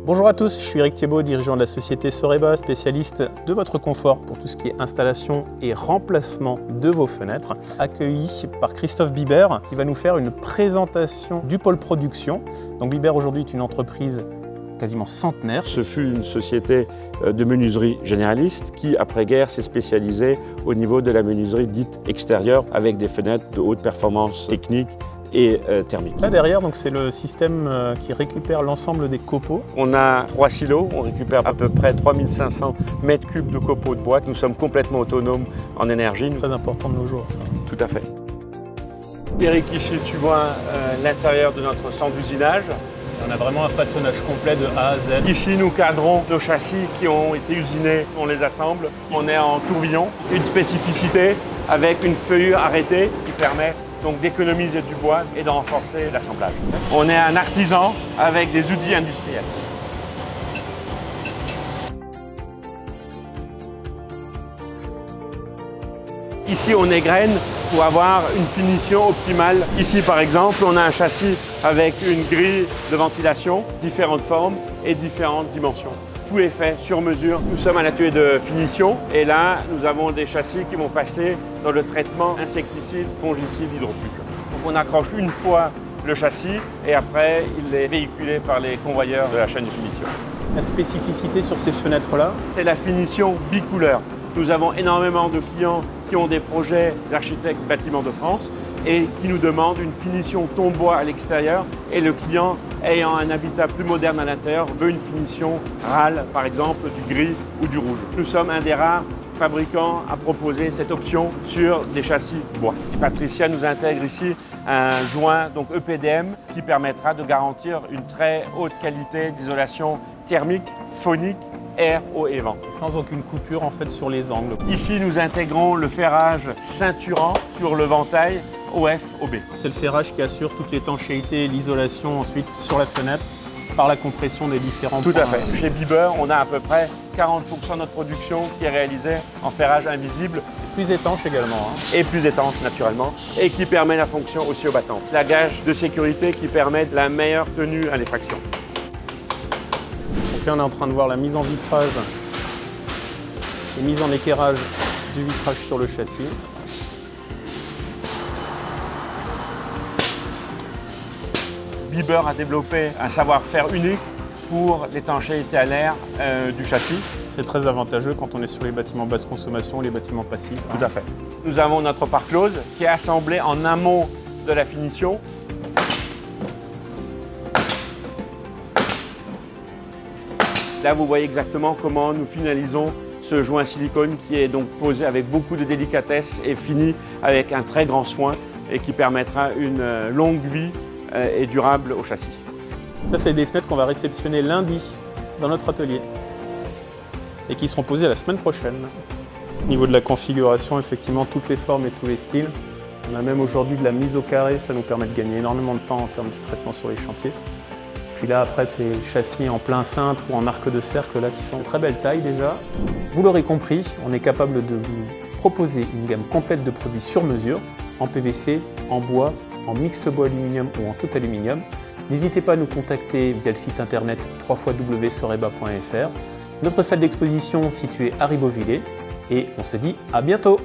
Bonjour à tous, je suis Eric Thiebaud, dirigeant de la société Soreba, spécialiste de votre confort pour tout ce qui est installation et remplacement de vos fenêtres, accueilli par Christophe Bibert qui va nous faire une présentation du pôle production. Donc Bibert aujourd'hui est une entreprise quasiment centenaire. Ce fut une société de menuiserie généraliste qui, après-guerre, s'est spécialisée au niveau de la menuiserie dite extérieure avec des fenêtres de haute performance technique et thermique. Là derrière, c'est le système qui récupère l'ensemble des copeaux. On a 3 silos, on récupère à peu près 3500 mètres cubes de copeaux de bois. Nous sommes complètement autonomes en énergie. Très important de nos jours, ça. Tout à fait. Eric, ici tu vois l'intérieur de notre centre d'usinage. On a vraiment un façonnage complet de A à Z. Ici, nous cadrons nos châssis qui ont été usinés, on les assemble. On est en tourbillon, une spécificité avec une feuillure arrêtée qui permet donc d'économiser du bois et de renforcer l'assemblage. On est un artisan avec des outils industriels. Ici, on égrène pour avoir une finition optimale. Ici, par exemple, on a un châssis avec une grille de ventilation, différentes formes et différentes dimensions. Tout est fait sur mesure. Nous sommes à l'atelier de finition et là, nous avons des châssis qui vont passer dans le traitement insecticide, fongicide, hydrofuge. Donc on accroche une fois le châssis et après, il est véhiculé par les convoyeurs de la chaîne de finition. La spécificité sur ces fenêtres-là, c'est la finition bicouleur. Nous avons énormément de clients qui ont des projets d'architectes bâtiments de France et qui nous demandent une finition ton bois à l'extérieur et le client ayant un habitat plus moderne à l'intérieur veut une finition râle, par exemple du gris ou du rouge. Nous sommes un des rares fabricants à proposer cette option sur des châssis bois. Et Patricia nous intègre ici un joint donc EPDM qui permettra de garantir une très haute qualité d'isolation thermique, phonique, air, eau et vent. Sans aucune coupure en fait sur les angles. Ici, nous intégrons le ferrage ceinturant sur le ventail OF-OB. C'est le ferrage qui assure toute l'étanchéité et l'isolation ensuite sur la fenêtre par la compression des différents points. Tout à fait. Chez Bibert, on a à peu près 40% de notre production qui est réalisée en ferrage invisible. Plus étanche également. Et plus étanche naturellement, et qui permet la fonction aussi aux battantes. La gage de sécurité qui permet la meilleure tenue à l'effraction. Donc là, on est en train de voir la mise en vitrage et mise en équerrage du vitrage sur le châssis. Bibert a développé un savoir-faire unique pour l'étanchéité à l'air du châssis. C'est très avantageux quand on est sur les bâtiments basse consommation, les bâtiments passifs. Tout à fait. Nous avons notre pare-close qui est assemblé en amont de la finition. Là, vous voyez exactement comment nous finalisons ce joint silicone qui est donc posé avec beaucoup de délicatesse et fini avec un très grand soin et qui permettra une longue vie et durable au châssis. Ça, c'est des fenêtres qu'on va réceptionner lundi dans notre atelier et qui seront posées la semaine prochaine. Au niveau de la configuration, effectivement, toutes les formes et tous les styles. On a même aujourd'hui de la mise au carré, ça nous permet de gagner énormément de temps en termes de traitement sur les chantiers. Puis là, après, c'est les châssis en plein cintre ou en arc de cercle là, qui sont de très belle taille déjà. Vous l'aurez compris, on est capable de vous proposer une gamme complète de produits sur mesure, en PVC, en bois, en mixte bois aluminium ou en tout aluminium. N'hésitez pas à nous contacter via le site internet www.soreba.fr, notre salle d'exposition située à Ribeauvillé, et on se dit à bientôt.